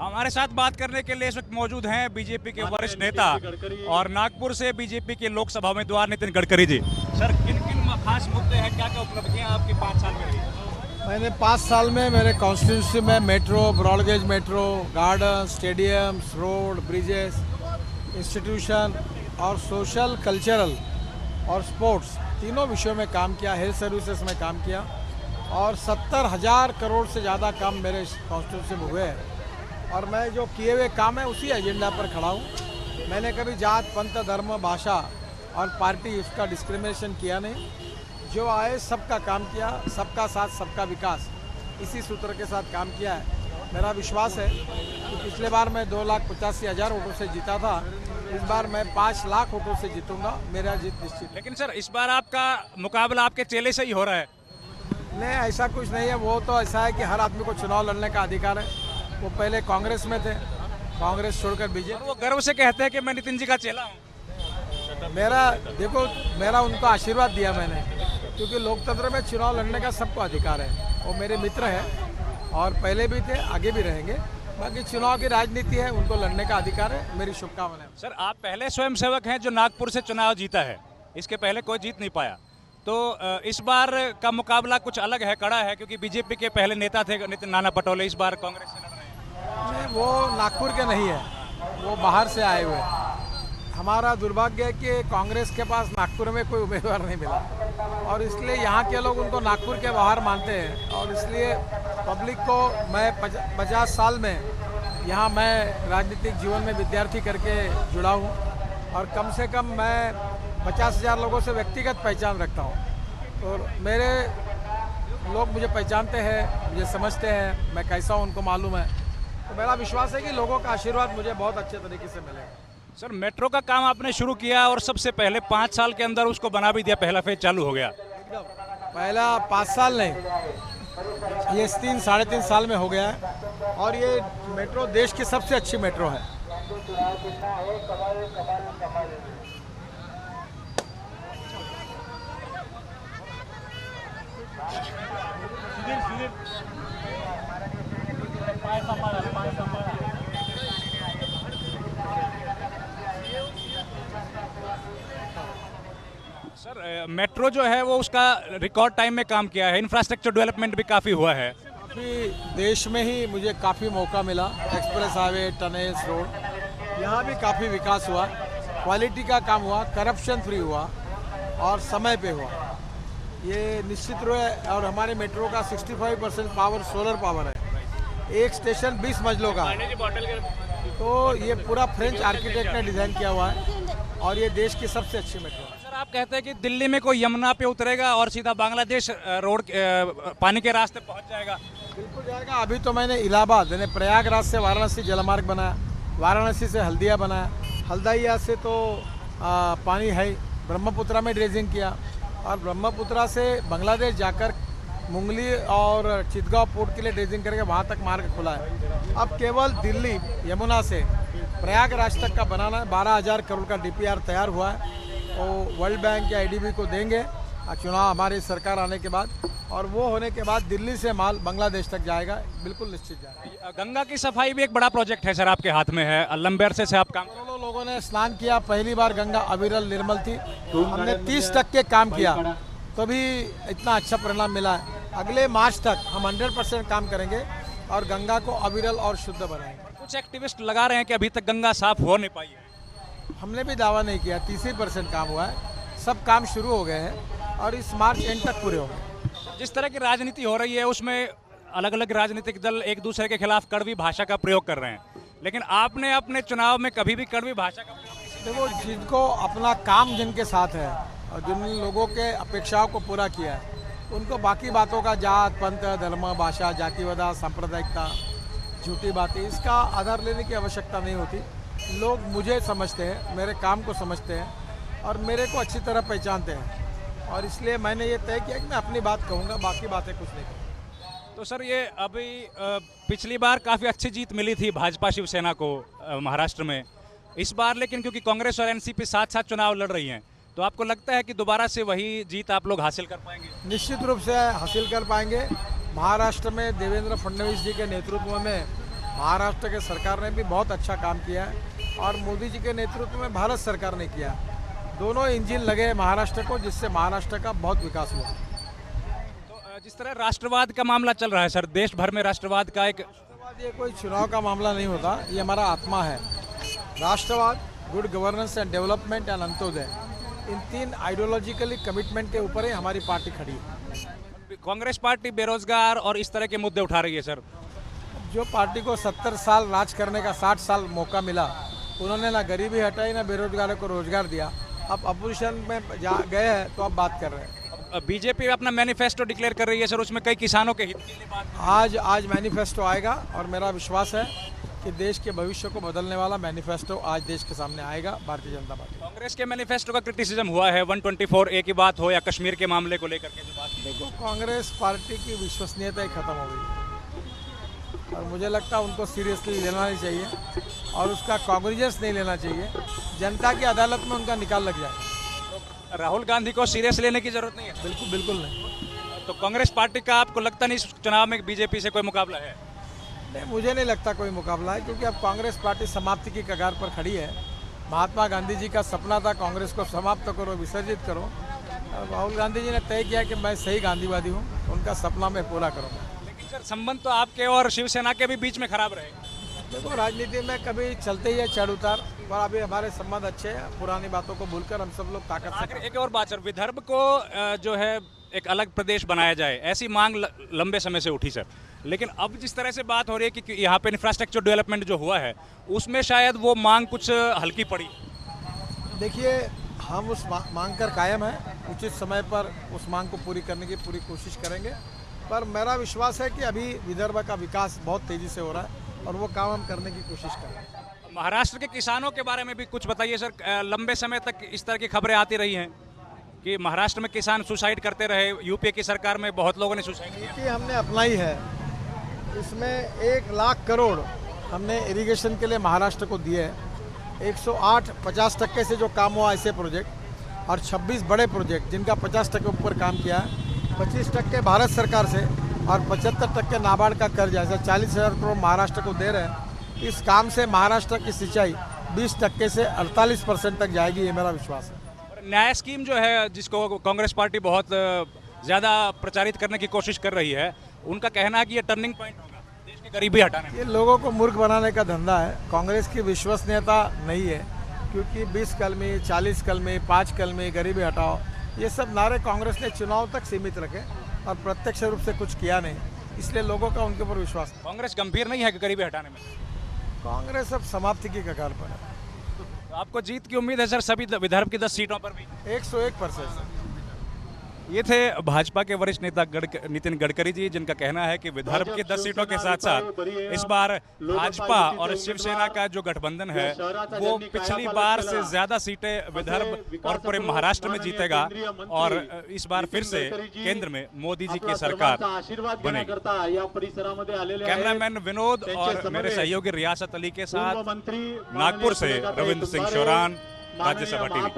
हमारे साथ बात करने के लिए इस वक्त मौजूद हैं बीजेपी के वरिष्ठ नेता और नागपुर से बीजेपी के लोकसभा उम्मीदवार नितिन गडकरी जी। सर, किन किन खास मुद्दे हैं, क्या क्या उपलब्धियां आपके 5 साल में रही? मैंने 5 साल में मेरे कॉन्स्टिट्यूंसी में metro, broad gauge metro, garden, stadiums, road, bridges, institution और सोशल, कल्चरल और स्पोर्ट्स तीनों विषयों में काम किया। हेल्थ सर्विसेज में काम किया और 70,000 करोड़ से ज़्यादा काम मेरे कॉन्स्टिट्यूंसी में हुए हैं और मैं जो किए हुए काम है उसी एजेंडा पर खड़ा हूँ। मैंने कभी जात, पंथ, धर्म, भाषा और पार्टी इसका डिस्क्रिमिनेशन किया नहीं। जो आए सबका काम किया, सबका साथ सबका विकास, इसी सूत्र के साथ काम किया है। मेरा विश्वास है कि पिछले बार मैं 2,85,000 वोटों से जीता था, इस बार मैं 5 लाख वोटों से जीतूंगा। मेरा जीत निश्चित है। लेकिन सर, इस बार आपका मुकाबला आपके चेले से ही हो रहा है। नहीं, ऐसा कुछ नहीं है। वो तो ऐसा है कि हर आदमी को चुनाव लड़ने का अधिकार है। वो पहले कांग्रेस में थे, कांग्रेस छोड़कर बीजेपी। वो गर्व से कहते हैं कि मैं नितिन जी का चेला हूँ। मेरा उनको आशीर्वाद दिया मैंने, क्योंकि लोकतंत्र में चुनाव लड़ने का सबको अधिकार है। वो मेरे मित्र हैं और पहले भी थे, आगे भी रहेंगे। बाकी चुनाव की राजनीति है, उनको लड़ने का अधिकार है। मेरी शुभकामनाएं। सर, आप पहले स्वयंसेवक हैं जो नागपुर से चुनाव जीता है, इसके पहले कोई जीत नहीं पाया। तो इस बार का मुकाबला कुछ अलग है, कड़ा है, क्योंकि बीजेपी के पहले नेता थे नितिन नाना पटोले, इस बार कांग्रेस से लड़ रहे हैं। नहीं, वो नागपुर के नहीं है, वो बाहर से आए हुए हैं। हमारा दुर्भाग्य है कि कांग्रेस के पास नागपुर में कोई उम्मीदवार नहीं मिला और इसलिए यहाँ के लोग उनको नागपुर के बाहर मानते हैं और इसलिए पब्लिक को मैं 50 साल में यहाँ मैं राजनीतिक जीवन में विद्यार्थी करके जुड़ा हूँ और कम से कम मैं 50,000 लोगों से व्यक्तिगत पहचान रखता हूँ। तो मेरे लोग मुझे पहचानते हैं, मुझे समझते हैं, मैं कैसा हूँ उनको मालूम है। तो मेरा विश्वास है कि लोगों का आशीर्वाद मुझे बहुत अच्छे तरीके से मिलेगा। सर, मेट्रो का काम आपने शुरू किया और सबसे पहले 5 साल के अंदर उसको बना भी दिया, पहला फेज चालू हो गया। पहला 5 साल नहीं, ये 3-3.5 साल में हो गया है और ये मेट्रो देश की सबसे अच्छी मेट्रो है। सर, मेट्रो जो है वो उसका रिकॉर्ड टाइम में काम किया है, इंफ्रास्ट्रक्चर डेवलपमेंट भी काफ़ी हुआ है। काफ़ी देश में ही मुझे काफ़ी मौका मिला। एक्सप्रेस हाईवे, टनल्स, रोड, यहाँ भी काफ़ी विकास हुआ, क्वालिटी का काम हुआ, करप्शन फ्री हुआ और समय पे हुआ। ये निश्चित रूप है। और हमारे मेट्रो का 65% पावर सोलर पावर है। एक स्टेशन 20 मंजिलों का है। तो ये पूरा फ्रेंच आर्किटेक्ट ने डिज़ाइन किया हुआ है और ये देश की सबसे अच्छी मेट्रो है। सर, आप कहते हैं कि दिल्ली में कोई यमुना पे उतरेगा और सीधा बांग्लादेश रोड पानी के रास्ते पहुंच जाएगा। बिल्कुल जाएगा। अभी तो मैंने इलाहाबाद यानी प्रयागराज से वाराणसी जलमार्ग बनाया, वाराणसी से हल्दिया बनाया, हल्दिया से तो पानी है, ब्रह्मपुत्रा में ड्रेजिंग किया और ब्रह्मपुत्रा से बांग्लादेश जाकर मुंगली और चितगांव पोर्ट के लिए ड्रेजिंग करके वहाँ तक मार्ग खुला है। अब केवल दिल्ली यमुना से प्रयागराज तक का बनाना है। 12,000 करोड़ का DPR तैयार हुआ है। तो वर्ल्ड बैंक या IDB को देंगे चुनाव हमारी सरकार आने के बाद और वो होने के बाद दिल्ली से माल बांग्लादेश तक जाएगा, बिल्कुल निश्चित जाएगा। गंगा की सफाई भी एक बड़ा प्रोजेक्ट है सर, आपके हाथ में है, लंबे अरसे से आप काम। करोड़ों लोगों ने स्नान किया। पहली बार गंगा अविरल निर्मल थी। हमने 30% काम किया तो भी इतना अच्छा परिणाम मिला है। अगले मार्च तक हम 100% काम करेंगे और गंगा को अविरल और शुद्ध बनाएंगे। कुछ एक्टिविस्ट लगा रहे हैं कि अभी तक गंगा साफ हो नहीं पाई है। हमने भी दावा नहीं किया, 30% काम हुआ है। सब काम शुरू हो गए हैं और इस मार्च एंड तक पूरे होंगे। जिस तरह की राजनीति हो रही है उसमें अलग अलग राजनीतिक दल एक दूसरे के खिलाफ कड़वी भाषा का प्रयोग कर रहे हैं, लेकिन आपने अपने चुनाव में कभी भी कड़वी भाषा का प्रयोग नहीं किया। देखो, जिनको अपना काम जिनके साथ है और जिन लोगों के अपेक्षाओं को पूरा किया है, उनको बाकी बातों का जात, पंथ, धर्म, भाषा, जातिवाद, सांप्रदायिकता, झूठी बातें, इसका आधार लेने की आवश्यकता नहीं होती। लोग मुझे समझते हैं, मेरे काम को समझते हैं और मेरे को अच्छी तरह पहचानते हैं और इसलिए मैंने ये तय किया कि मैं अपनी बात कहूँगा, बाकी बातें कुछ नहीं कहूँगा। तो सर, ये अभी पिछली बार काफ़ी अच्छी जीत मिली थी भाजपा शिवसेना को महाराष्ट्र में, इस बार लेकिन क्योंकि कांग्रेस और NCP साथ साथ चुनाव लड़ रही हैं, तो आपको लगता है कि दोबारा से वही जीत आप लोग हासिल कर पाएंगे? निश्चित रूप से हासिल कर पाएंगे। महाराष्ट्र में देवेंद्र फडणवीस जी के नेतृत्व में महाराष्ट्र के सरकार ने भी बहुत अच्छा काम किया है और मोदी जी के नेतृत्व में भारत सरकार ने किया। दोनों इंजन लगे हैं महाराष्ट्र को, जिससे महाराष्ट्र का बहुत विकास हुआ। तो जिस तरह राष्ट्रवाद का मामला चल रहा है सर, देश भर में राष्ट्रवाद का एक ये कोई चुनाव का मामला नहीं होता, ये हमारा आत्मा है। राष्ट्रवाद, good governance and development and Antyodaya, in 3 ideologically commitment के ऊपर ही हमारी पार्टी खड़ी है। कांग्रेस पार्टी बेरोजगार और इस तरह के मुद्दे उठा रही है सर। जो पार्टी को 70 साल राज करने का 60 साल मौका मिला, उन्होंने ना गरीबी हटाई ना बेरोजगारों को रोजगार दिया। अब अपोजिशन में गए हैं तो अब बात कर रहे हैं। बीजेपी अपना मैनिफेस्टो डिक्लेयर कर रही है सर, उसमें कई किसानों के हित के लिए बात। आज मैनिफेस्टो आएगा और मेरा विश्वास है कि देश के भविष्य को बदलने वाला मैनिफेस्टो आज देश के सामने आएगा भारतीय जनता पार्टी। कांग्रेस के मैनिफेस्टो का क्रिटिसिज्म हुआ है, 124A की बात हो या कश्मीर के मामले को लेकर के जो बात। देखो, कांग्रेस पार्टी की विश्वसनीयता ही खत्म हो गई और मुझे लगता है उनको सीरियसली लेना नहीं चाहिए और उसका कॉग्निजेंस नहीं लेना चाहिए। जनता की अदालत में उनका निकाल लग जाए। राहुल गांधी को सीरियस लेने की जरूरत नहीं है। बिल्कुल बिल्कुल नहीं। तो कांग्रेस पार्टी का आपको लगता नहीं इस चुनाव में बीजेपी से कोई मुकाबला है? नहीं, मुझे नहीं लगता कोई मुकाबला है, क्योंकि अब कांग्रेस पार्टी समाप्ति की कगार पर खड़ी है। महात्मा गांधी जी का सपना था कांग्रेस को समाप्त करो, विसर्जित करो। राहुल गांधी जी ने तय किया कि मैं सही गांधीवादी हूँ, उनका सपना मैं पूरा करूँगा। लेकिन सर संबंध तो आपके और शिवसेना के भी बीच में खराब रहे। देखो, राजनीति में कभी चलते ही है चढ़ उतार, पर अभी हमारे संबंध अच्छे हैं। पुरानी बातों को भूलकर हम सब लोग ताकत से। आखिर एक और बात सर, विदर्भ को जो है एक अलग प्रदेश बनाया जाए, ऐसी मांग लंबे समय से उठी सर। लेकिन अब जिस तरह से बात हो रही है कि यहाँ पे इंफ्रास्ट्रक्चर डेवलपमेंट जो हुआ है, उसमें शायद वो मांग कुछ हल्की पड़ी। देखिए, हम उस मांग कर कायम हैं। उचित समय पर उस मांग को पूरी करने की पूरी कोशिश करेंगे। पर मेरा विश्वास है कि अभी विदर्भ का विकास बहुत तेज़ी से हो रहा है और वो काम हम करने की कोशिश कर रहे हैं। महाराष्ट्र के किसानों के बारे में भी कुछ बताइए सर। लंबे समय तक इस तरह की खबरें आती रही हैं कि महाराष्ट्र में किसान सुसाइड करते रहे। यूपीए की सरकार में बहुत लोगों ने सुसाइड किया। नीति हमने अपनाई है, इसमें 1 लाख करोड़ हमने इरिगेशन के लिए महाराष्ट्र को दिए हैं। 108 50% से जो काम हुआ ऐसे प्रोजेक्ट और 26 बड़े प्रोजेक्ट जिनका 50% ऊपर काम किया है। 25% भारत सरकार से और 75% नाबार्ड का कर्ज, ऐसा 40,000 करोड़ महाराष्ट्र को दे रहे हैं। इस काम से महाराष्ट्र की सिंचाई 20% से 48% तक जाएगी, ये मेरा विश्वास है। न्याय स्कीम जो है, जिसको कांग्रेस पार्टी बहुत ज़्यादा प्रचारित करने की कोशिश कर रही है, उनका कहना है कि ये टर्निंग पॉइंट होगा देश की गरीबी हटाने में। ये लोगों को मूर्ख बनाने का धंधा है। कांग्रेस की विश्वसनीयता नहीं है, क्योंकि 20 कलमी, 40 कलमी, 5 कलमी, गरीबी हटाओ, ये सब नारे कांग्रेस ने चुनाव तक सीमित रखे और प्रत्यक्ष रूप से कुछ किया नहीं, इसलिए लोगों का उनके ऊपर विश्वास नहीं। कांग्रेस गंभीर नहीं है कि गरीबी हटाने में? कांग्रेस अब समाप्ति की कगार पर है। तो आपको जीत की उम्मीद है सर सभी विदर्भ की 10 सीटों पर भी? 101%। ये थे भाजपा के वरिष्ठ नेता नितिन गडकरी जी, जिनका कहना है कि विदर्भ की 10 सीटों के साथ साथ इस बार भाजपा और शिवसेना का जो गठबंधन है वो पिछली बार से ज्यादा सीटें विदर्भ और पूरे महाराष्ट्र में जीतेगा और इस बार फिर से केंद्र में मोदी जी की सरकार बनेगी। कैमरामैन विनोद और मेरे सहयोगी रियासत अली के साथ नागपुर से रविंद्र सिंह शोरान, राज्यसभा टीवी।